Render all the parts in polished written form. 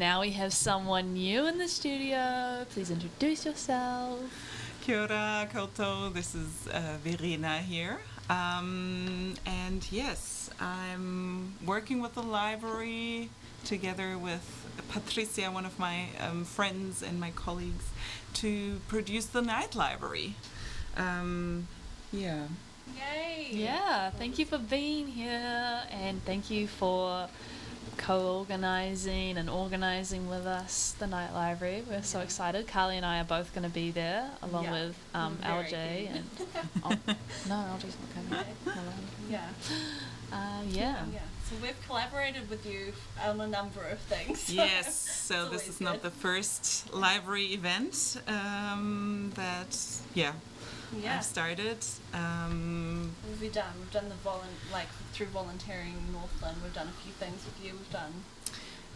now we have someone new in the studio. Please introduce yourself. Kia ora koutou, this is Verena here. And yes, I'm working with the library together with Patricia, one of my friends and my colleagues, to produce the Night Library. Yeah. Yay! Yeah, thank you for being here, and thank you for co-organising and organising with us the Night Library. We're so excited. Carly and I are both going to be there, along with LJ and no, LJ's not coming. Yeah. So we've collaborated with you on a number of things. Yes, so this is not the first library event that I've started. What have we done? We've done through volunteering in Northland. We've done a few things with you.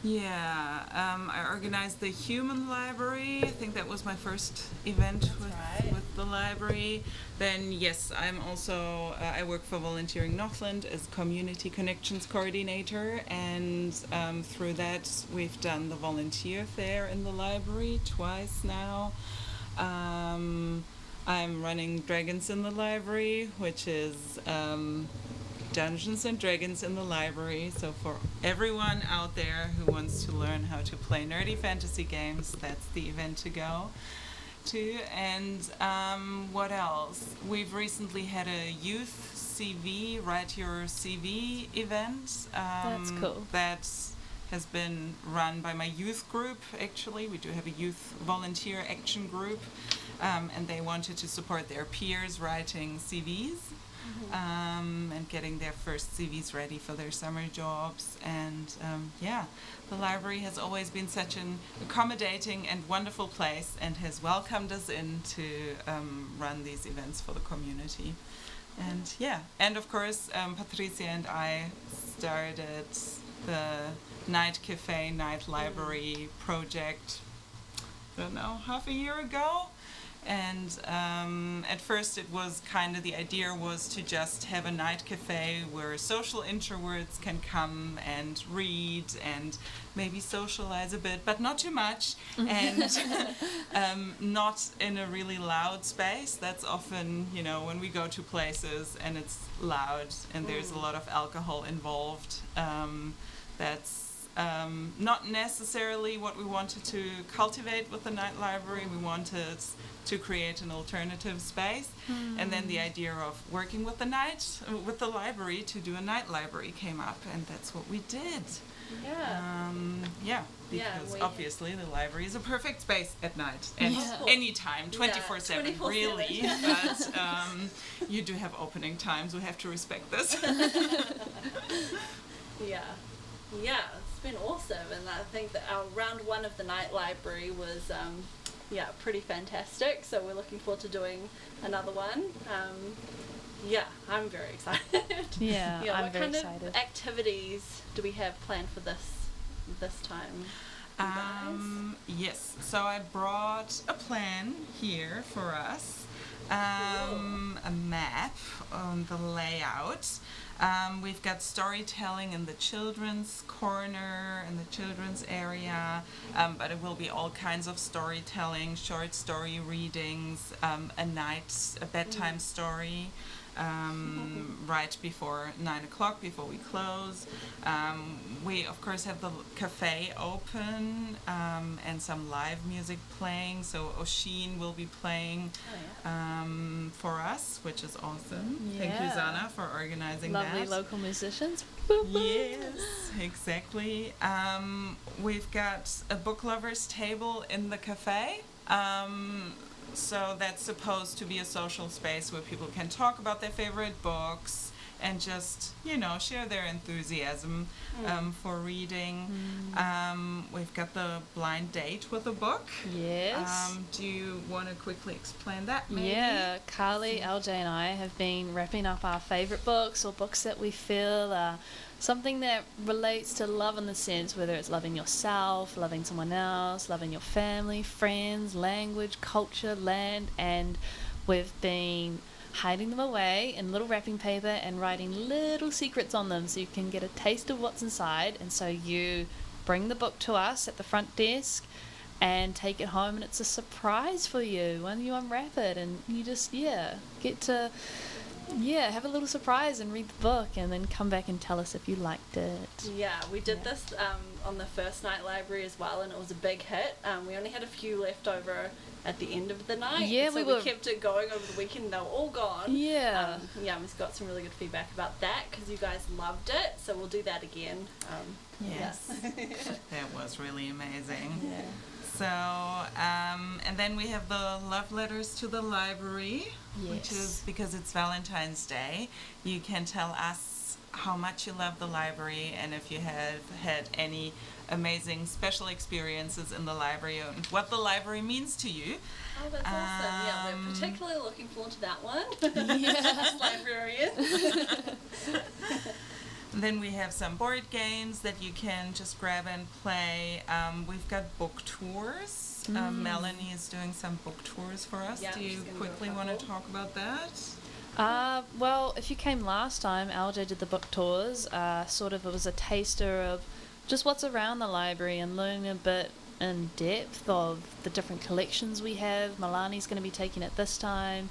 I organized the Human Library. I think that was my first event with the library. Then yes, I'm also I work for Volunteering Northland as Community Connections Coordinator, and through that we've done the volunteer fair in the library twice now. I'm running Dragons in the Library, which is Dungeons and Dragons in the Library. So for everyone out there who wants to learn how to play nerdy fantasy games, that's the event to go to. And what else? We've recently had a youth CV, Write Your CV event. That's cool. That has been run by my youth group, actually. We do have a youth volunteer action group. And they wanted to support their peers writing CVs and getting their first CVs ready for their summer jobs. And the library has always been such an accommodating and wonderful place and has welcomed us in to run these events for the community. And of course, Patricia and I started the Night Café, Night Library project, I don't know, half a year ago. And at first it was the idea was to just have a night cafe where social introverts can come and read and maybe socialize a bit, but not too much, and not in a really loud space. That's often, when we go to places and it's loud and there's a lot of alcohol involved, that's not necessarily what we wanted to cultivate with the Night Library. We wanted to create an alternative space, and then the idea of working with the library to do a night library came up, and that's what we did. Because obviously the library is a perfect space at night and anytime, 24/7 really, but you do have opening times. We have to respect this. It's been awesome, and I think that our round one of the Night Library was pretty fantastic, so we're looking forward to doing another one. I'm very excited. I'm very excited. What kind of activities do we have planned for this time? Yes, so I brought a plan here for us, a map on the layout. We've got storytelling in the children's corner, in the children's area, but it will be all kinds of storytelling, short story readings, a bedtime story, right before 9 o'clock, before we close. We, of course, have the cafe open and some live music playing. So Pschorn will be playing for us, which is awesome. Yeah. Thank you, Zana, for organizing Lovely that. local musicians. Yes, exactly. We've got a book lovers table in the cafe. So that's supposed to be a social space where people can talk about their favorite books and just, share their enthusiasm for reading. We've got the blind date with a book. Yes. Do you want to quickly explain that, maybe? Yeah, Carly, LJ and I have been wrapping up our favourite books or books that we feel are something that relates to love in the sense, whether it's loving yourself, loving someone else, loving your family, friends, language, culture, land, and we've been hiding them away in little wrapping paper and writing little secrets on them so you can get a taste of what's inside, and so you bring the book to us at the front desk and take it home, and it's a surprise for you when you unwrap it, and you just get to have a little surprise and read the book and then come back and tell us if you liked it. Yeah, we did this on the first night library as well, and it was a big hit. We only had a few left over at the end of the night. Yeah, so we kept it going over the weekend. They were all gone. Yeah. We've got some really good feedback about that because you guys loved it. So we'll do that again. Yes. That was really amazing. Yeah. So, and then we have the love letters to the library, which is because it's Valentine's Day. You can tell us how much you love the library and if you have had any amazing special experiences in the library and what the library means to you. Oh, that's awesome. Yeah, we're particularly looking forward to that one. As librarians. Then we have some board games that you can just grab and play. We've got book tours. Melanie is doing some book tours for us. Yeah, do you quickly want to talk about that? Well, if you came last time, LJ did the book tours. It was a taster of just what's around the library and learning a bit in depth of the different collections we have. Milani's going to be taking it this time.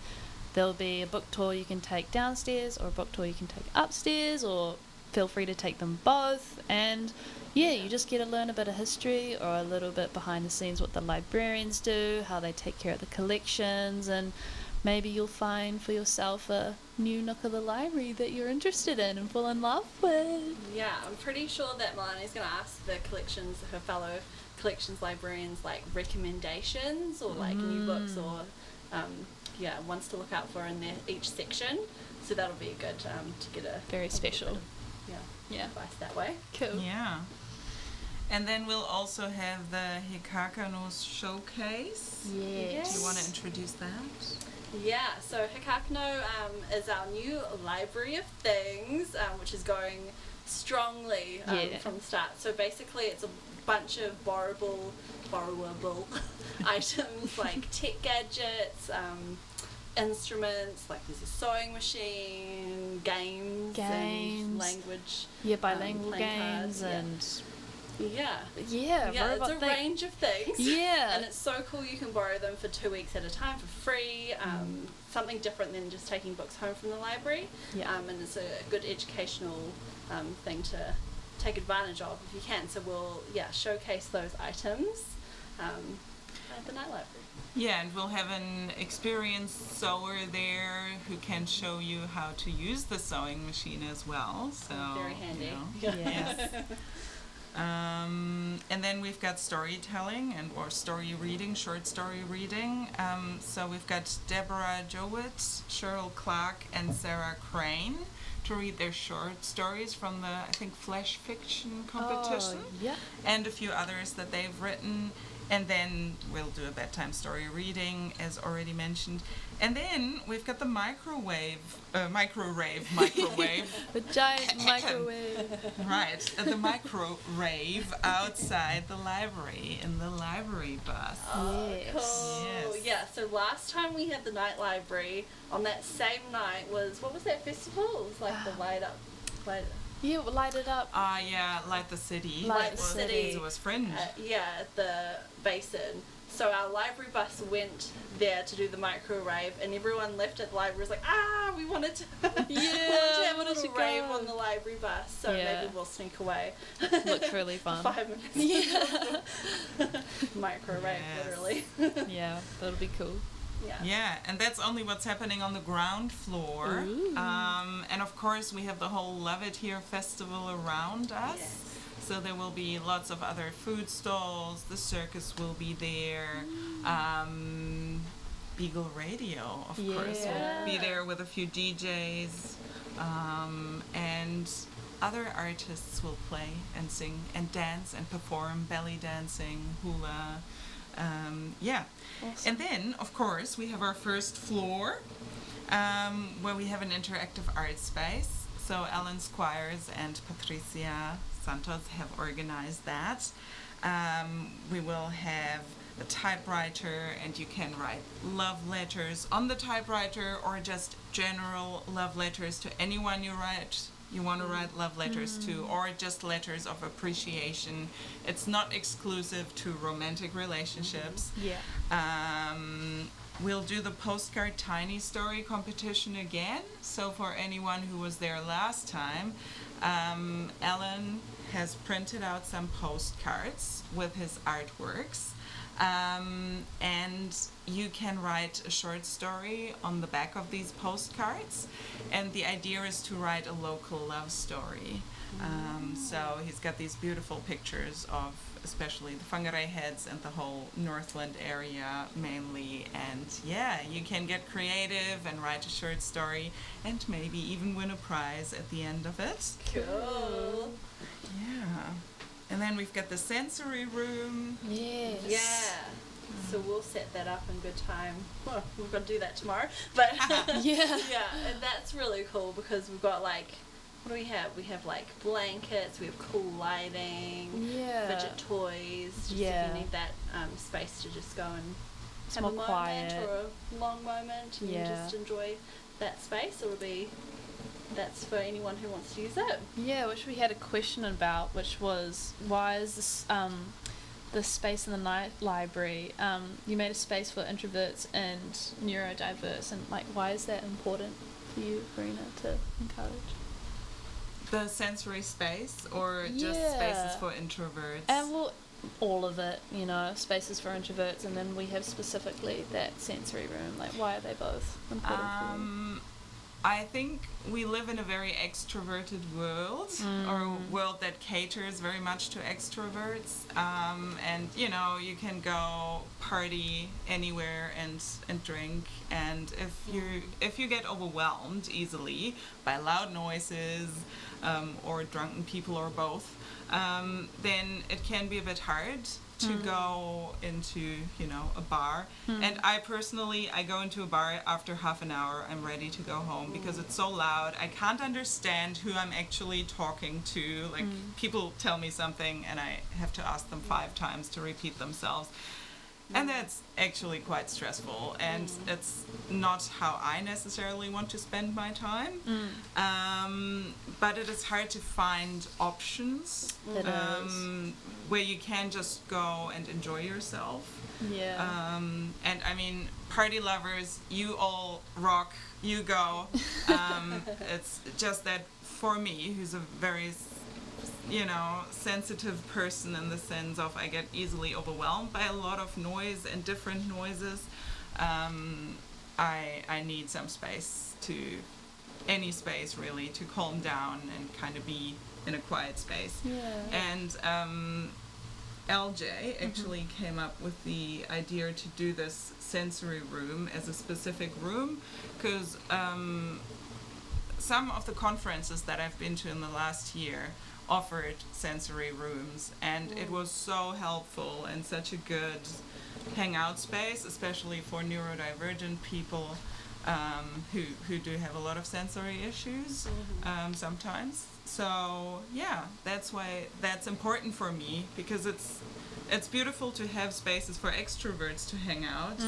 There'll be a book tour you can take downstairs or a book tour you can take upstairs, or feel free to take them both. And you just get to learn a bit of history or a little bit behind the scenes what the librarians do, how they take care of the collections, and maybe you'll find for yourself a new nook of the library that you're interested in and fall in love with. Yeah, I'm pretty sure that Melani's going to ask her fellow collections librarians, like recommendations or like new books or ones to look out for in each section. So that'll be good to get a very special advice that way. Cool. Yeah. And then we'll also have the Hikakano's showcase. Yes. Do you want to introduce that? Yeah, so Hikakano is our new library of things, which is going strongly from the start. So basically it's a bunch of borrowable items like tech gadgets, instruments, like there's a sewing machine, games. And language. Yeah, bilingual games and... Yeah, robot it's a range of things. Yeah. And it's so cool you can borrow them for 2 weeks at a time for free. Something different than just taking books home from the library. Yeah. And it's a good educational thing to take advantage of if you can. So we'll showcase those items at the night library. Yeah, and we'll have an experienced sewer there who can show you how to use the sewing machine as well. So very handy. Yes. And then we've got storytelling or story reading, short story reading. So we've got Deborah Jowett, Cheryl Clark, and Sarah Crane to read their short stories from the, I think, Flash Fiction competition. And a few others that they've written. And then we'll do a bedtime story reading, as already mentioned. And then we've got the microwave. The giant microwave. Right, the microwave outside the library, in the library bus. Oh, Yes. cool. Yes. Yeah, so last time we had the night library, on that same night what was that festival? It was like the light Yeah, we'll light it up. Light the City. Light the City. It was Fringe. At the basin. So our library bus went there to do the microwave, and everyone left at the library was like, we wanted to, have a little rave on the library bus. So maybe we'll sneak away. Looks really fun. 5 minutes. Yeah. Microwave, literally. Yeah, that'll be cool. Yeah, and that's only what's happening on the ground floor. And of course, we have the whole Love It Here festival around us. Yes. So there will be lots of other food stalls. The circus will be there. Beagle Radio, of course, will be there with a few DJs. And other artists will play and sing and dance and perform belly dancing, hula. Awesome. And then, of course, we have our first floor where we have an interactive art space. So Ellen Squires and Patricia Santos have organized that. We will have a typewriter, and you can write love letters on the typewriter or just general love letters to anyone you you want to write love letters to, or just letters of appreciation. It's not exclusive to romantic relationships. Yeah. We'll do the postcard tiny story competition again. So for anyone who was there last time, Alan has printed out some postcards with his artworks. And you can write a short story on the back of these postcards. And the idea is to write a local love story. So he's got these beautiful pictures of especially the Whangarei Heads and the whole Northland area mainly. And yeah, you can get creative and write a short story and maybe even win a prize at the end of it. Cool. Yeah. And then we've got the sensory room. Yes. Yeah. So we'll set that up in good time. Well, we've got to do that tomorrow. But Yeah. yeah, and that's really cool because we've got like, what do we have? We have like blankets, we have cool lighting, Yeah. fidget toys, just Yeah. if you need that space to just go and It's have a more moment quiet. or a long moment and Yeah. just enjoy that space. That's for anyone who wants to use it. Yeah, which we had a question about, which was why is this the space in the night library? You made a space for introverts and neurodiverse, and like, why is that important for you, Verena, to encourage? The sensory space or just Yeah. spaces for introverts? Well, all of it, you know, spaces for introverts, and then we have specifically that sensory room. Like, why are they both important for you? I think we live in a very extroverted world, or a world that caters very much to extroverts. And you know, you can go party anywhere and drink. And if you get overwhelmed easily by loud noises, or drunken people, or both, then it can be a bit hard to go into, you know, a bar. And I personally go into a bar after half an hour. I'm ready to go home because it's so loud. I can't understand who I'm actually talking to. Like, people tell me something and I have to ask them 5 times to repeat themselves. And that's actually quite stressful, and it's not how I necessarily want to spend my time. But it is hard to find options It is. where you can just go and enjoy yourself. Yeah. And I mean, party lovers, you all rock, you go. It's just that for me, who's a very, you know, sensitive person in the sense of I get easily overwhelmed by a lot of noise and different noises. I need some space, any space really, to calm down and kind of be in a quiet space. Yeah. And LJ actually came up with the idea to do this sensory room as a specific room because some of the conferences that I've been to in the last year offered sensory rooms, and it was so helpful and such a good hangout space, especially for neurodivergent people who do have a lot of sensory issues sometimes. So yeah, that's why that's important for me, because it's beautiful to have spaces for extroverts to hang out.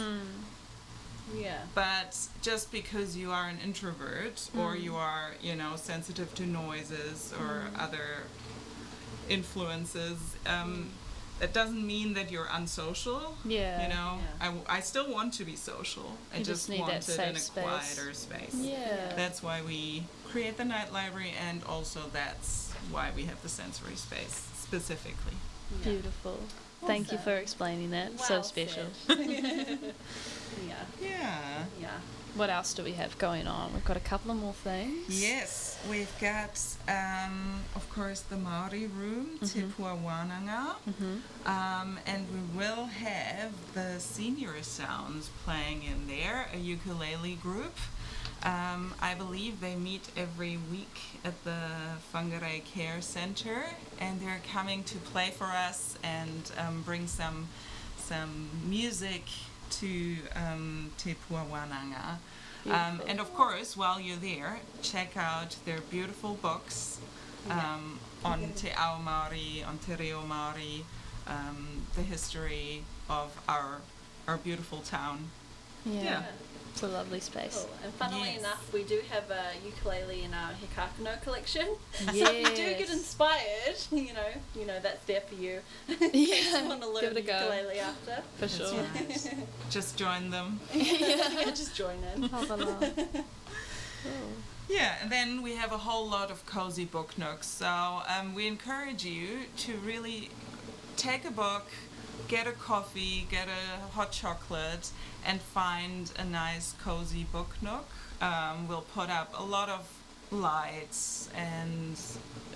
Yeah. But just because you are an introvert or you are, you know, sensitive to noises or other influences, that doesn't mean that you're unsocial. Yeah. You know, Yeah. I still want to be social. I You just just need want that it in a safe space. quieter space. Yeah. That's why we create the night library, and also that's why we have the sensory space specifically. Yeah. Beautiful. Thank you Awesome. for explaining that. So Well special. said. Yeah. Yeah. Yeah. What else do we have going on? We've got a couple of more things. Yes, we've got, of course, the Maori room, Te Puawananga, and we will have the Senior Sounds playing in there, a ukulele group. I believe they meet every week at the Whangarei Care Center, and they're coming to play for us and bring some music to Te Puawananga. And of course, while you're there, check out their beautiful books on Te Ao Māori, on Te Reo Māori, the history of our beautiful town. Yeah. It's a lovely space. Cool. And funnily Yes. enough, we do have a ukulele in our hikakuno collection. So if you do get Yes. inspired, you know that's there for you. Yeah, You want to give learn it a go. ukulele after. For That's sure. right. Just join them. Yeah, just join in. Have a laugh. Cool. Yeah, and then we have a whole lot of cozy book nooks. So we encourage you to really take a book, get a coffee, get a hot chocolate, and find a nice cozy book nook. We'll put up a lot of lights and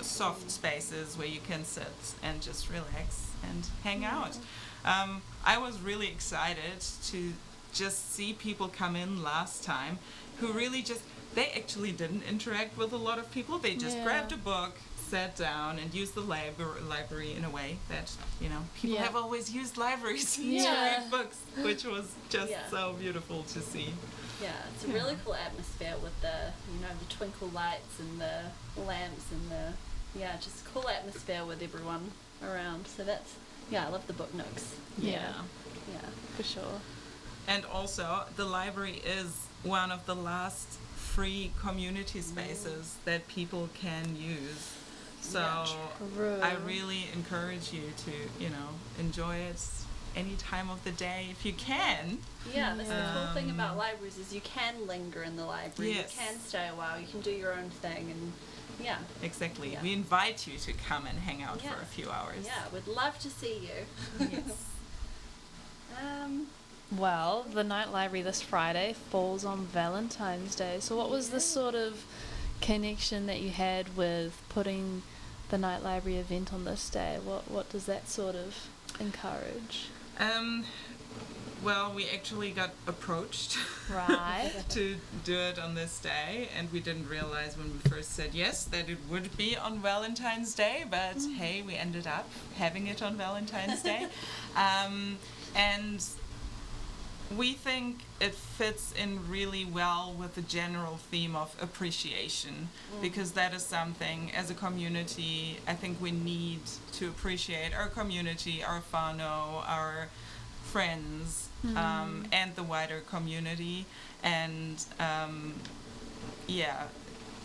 soft spaces where you can sit and just relax and hang out. I was really excited to just see people come in last time who really they actually didn't interact with a lot of people. They just Yeah. grabbed a book, sat down, and used the library in a way that, people Yeah. have always used libraries to Yeah. read books, which was just Yeah. so beautiful to see. Yeah, it's a really cool atmosphere with the twinkle lights and the lamps and just cool atmosphere with everyone around. So I love the book nooks. Yeah, Yeah. for sure. And also, the library is one of the last free community spaces that people can use. So True. I really encourage you to, enjoy it any time of the day if you can. Yeah, that's the cool thing about Um, libraries is you can linger in the library. Yes. You can stay a while. You can do your own thing, and yeah. Exactly. Yeah. We invite you to come and hang out Yeah. for a few hours. Yeah, we'd love to see you. Yes. Well, the Night Library this Friday falls on Valentine's Day. So what was the sort of connection that you had with putting the Night Library event on this day? What does that sort of encourage? Well, we actually got approached Right. to do it on this day, and we didn't realize when we first said yes that it would be on Valentine's Day, but hey, we ended up having it on Valentine's Day. And we think it fits in really well with the general theme of appreciation, because that is something as a community I think we need to appreciate our community, our whānau, our friends, and the wider community. And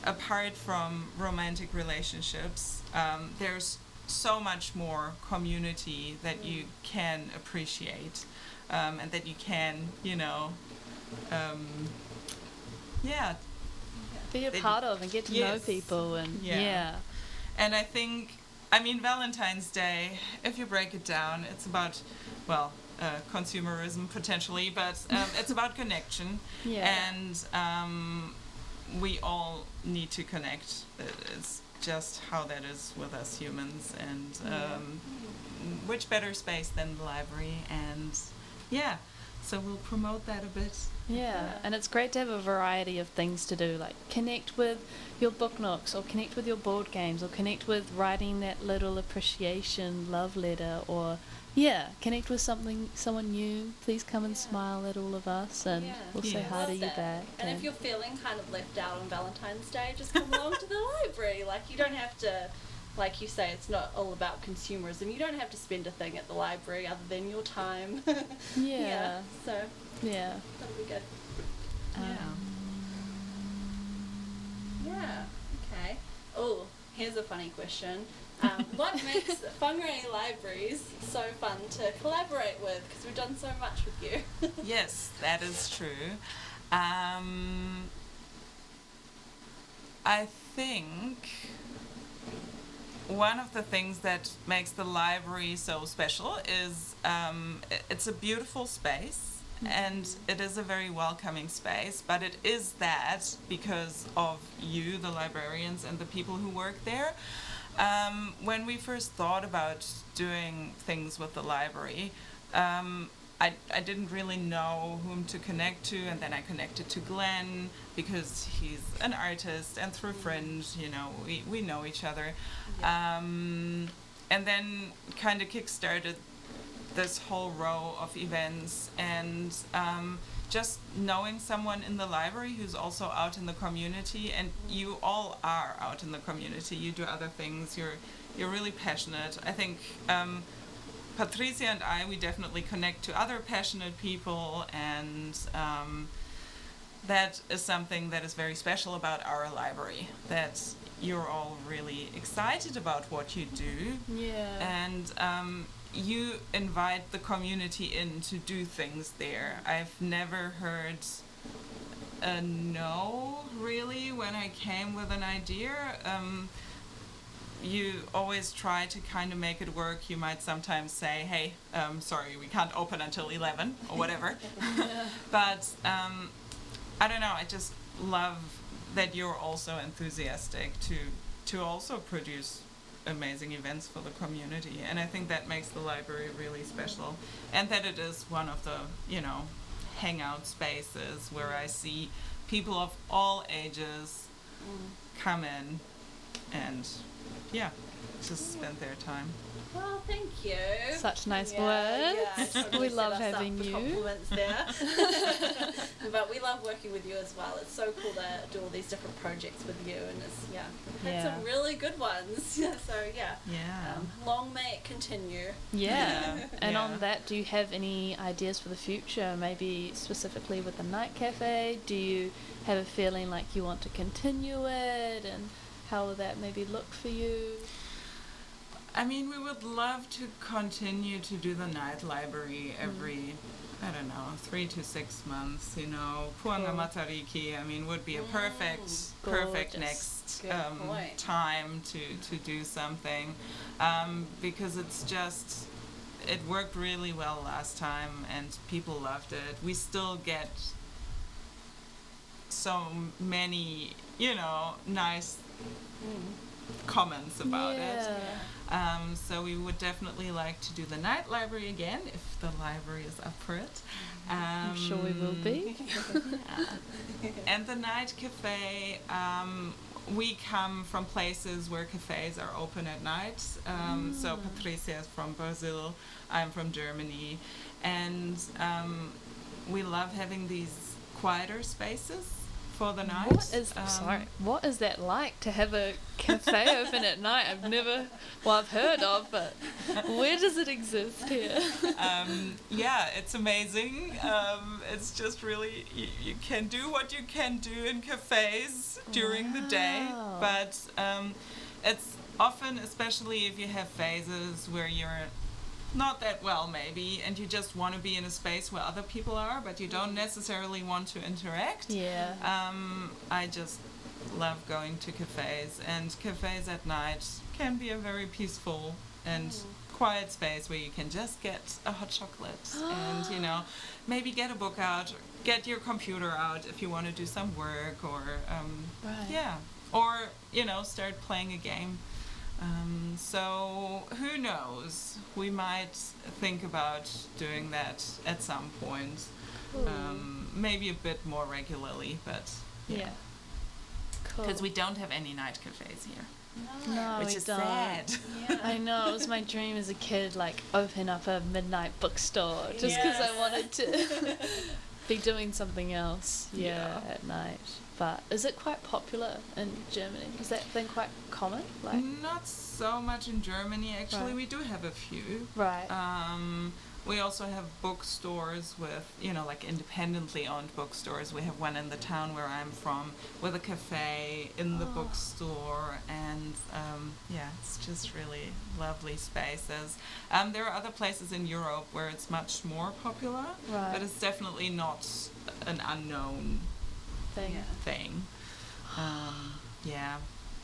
apart from romantic relationships, there's so much more community that you can appreciate, and that you can, Be a part of and get to know Yes. people and Yeah. And I think, Valentine's Day, if you break it down, it's about, consumerism potentially, but it's about connection. Yeah. And we all need to connect. It's just how that is with us humans. And which better space than the library? And so we'll promote that a bit. Yeah, and it's great to have a variety of things to do, like connect with your book nooks, or connect with your board games, or connect with writing that little appreciation love letter, or connect with someone new. Please come and smile at all of us, and we'll say Yes. hi to Love you that. back. And if you're feeling kind of left out on Valentine's Day, just come along to the library. Like, you don't have to, like you say, it's not all about consumerism. You don't have to spend a thing at the library other than your time. Yeah. So Yeah. that'll be good. Yeah. Yeah. Okay. Oh, here's a funny question. What makes Whangarei libraries so fun to collaborate with? Because we've done so much with you. Yes, that is true. I think one of the things that makes the library so special is it's a beautiful space, and it is a very welcoming space, but it is that because of you, the librarians, and the people who work there. When we first thought about doing things with the library, I didn't really know whom to connect to, and then I connected to Glenn because he's an artist, and through friends, we know each other. And then kind of kickstarted this whole row of events, and just knowing someone in the library who's also out in the community, and you all are out in the community, you do other things, you're really passionate. I think Patricia and I, we definitely connect to other passionate people, and that is something that is very special about our library, that you're all really excited about what you do. Yeah. And you invite the community in to do things there. I've never heard a no, really, when I came with an idea. You always try to kind of make it work. You might sometimes say, hey, sorry, we can't open until 11 or whatever. But I don't know, I just love that you're also enthusiastic to also produce amazing events for the community. And I think that makes the library really special. And that it is one of the, hangout spaces where I see people of all ages come in and just spend their time. Well, thank you. Such nice Yeah, words. totally We set love us up having for you. compliments there. But we love working with you as well. It's so cool to do all these different projects with you, and had some really good ones. So long may it continue. Yeah. And Yeah. on that, do you have any ideas for the future? Maybe specifically with the Night Cafe? Do you have a feeling like you want to continue it, and how will that maybe look for you? I mean, we would love to continue to do the night library every, 3 to 6 months, Puanga Cool. Matariki, would be a perfect Gorgeous. next Good point. time to do something, because it worked really well last time and people loved it. We still get so many, nice comments about it. So we would definitely like to do the night library again if the library is up for it. I'm sure we will be. And the Night Cafe, we come from places where cafes are open at night. So Patricia is from Brazil, I'm from Germany, and we love having these quieter spaces for the night. What is that like to have a cafe open at night? I've heard of, but where does it exist here? It's amazing. It's just really, you can do what you can do in cafes during the day, Wow. but it's often, especially if you have phases where you're not that well maybe, and you just want to be in a space where other people are, but you don't necessarily want to interact. Yeah. I just love going to cafes, and cafes at night can be a very peaceful and quiet space where you can just get a hot chocolate and maybe get a book out, or get your computer out if you want to do some work, or start playing a game. So who knows? We might think about doing that at some point. Maybe a bit more regularly, but Yeah. Cool. because we don't have any night cafes here, No, which we is don't. sad. Yeah. I know, it was my dream as a kid, like open up a midnight bookstore just because I Yes. wanted to be doing something else Yeah. at night. But is it quite popular in Germany? Is that thing quite common? Like, Not so much in Germany, actually. Right. We do have a few. right. We also have bookstores with, like independently owned bookstores. We have one in the town where I'm from with a cafe in the bookstore, and it's just really lovely spaces. There are other places in Europe where it's much more popular, Right. but it's definitely not an unknown thing. thing.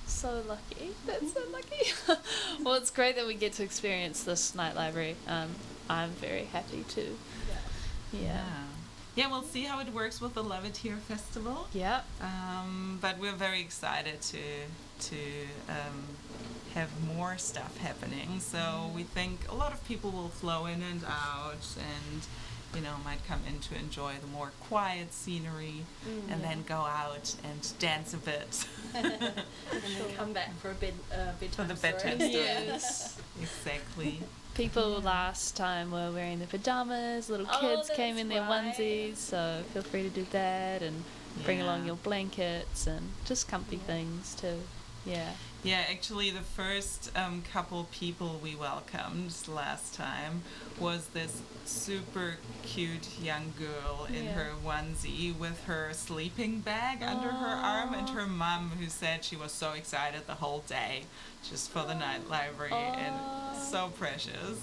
So lucky. That's so lucky. Well, it's great that we get to experience this night library. I'm very happy to. Yeah, we'll see how it works with the Love It Here Festival. Yeah. But we're very excited to have more stuff happening. So we think a lot of people will flow in and out, and might come in to enjoy the more quiet scenery, and then go out and dance a bit. And then come back for a bedtime For the story. bedtime story. Yes. Exactly. People last time were wearing their pajamas, little kids came in their that's right. onesies, so feel free to do that and bring along Yeah. your blankets and just comfy things too. Yeah. Yeah, actually, the first couple people we welcomed last time was this super cute young girl in Yeah. her onesie with her sleeping bag under her arm, and her mum, who said she was so excited the whole day just for the night library, and so precious.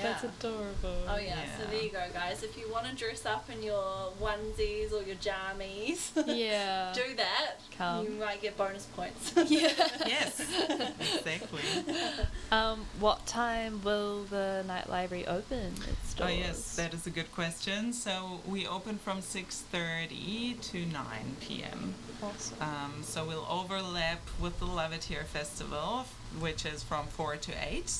That's adorable. Oh yeah. So there you go, guys. If you want to dress up in your onesies or your jammies, Yeah. do that. Come. You might get bonus points. Yeah. Yes, exactly. What time will the night library open its Oh doors? yes, that is a good question. So we open from 6:30 to 9 p.m. Awesome. So we'll overlap with the Love It Here Festival, which is from 4 to 8.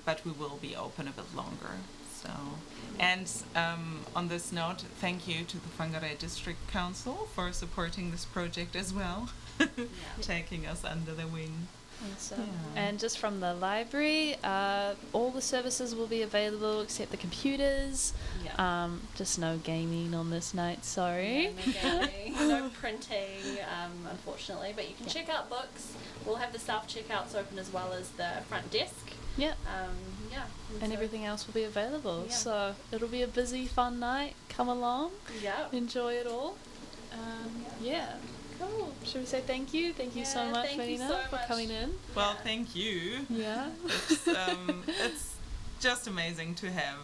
But we will be open a bit longer. So, and on this note, thank you to the Whangarei District Council for supporting this project as well, taking us under the wing. Awesome. Yeah. And just from the library, all the services will be available except the computers. Yeah. Just no gaming on this night, sorry. Yeah, no gaming, no printing, unfortunately. But you can check out books. We'll have the self checkouts open as well as the front desk. Yeah. Yeah. And so- everything else will be available. Yeah. So it'll be a busy, fun night. Come along, Yeah. enjoy it all. Yeah. Cool. Should we say thank you? Thank you so Yeah, much, thank you Verena, so for much. coming in. Well, Yeah. thank you. Yeah. It's just amazing to have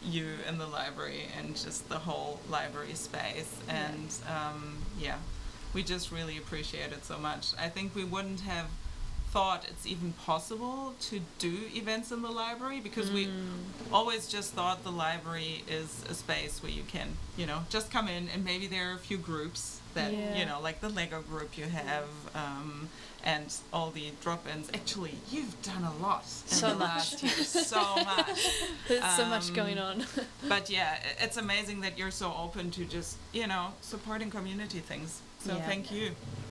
you in the library and just the whole library space. And yeah, we just really appreciate it so much. I think we wouldn't have thought it's even possible to do events in the library, because we always just thought the library is a space where you can, just come in, and maybe there are a few groups that, Yeah. like the Lego group you have, and all the drop-ins. Actually, you've done a lot in So the much. last year, so much. There's so much going on. But yeah, it's amazing that you're so open to just, supporting community things. So Yeah. thank you.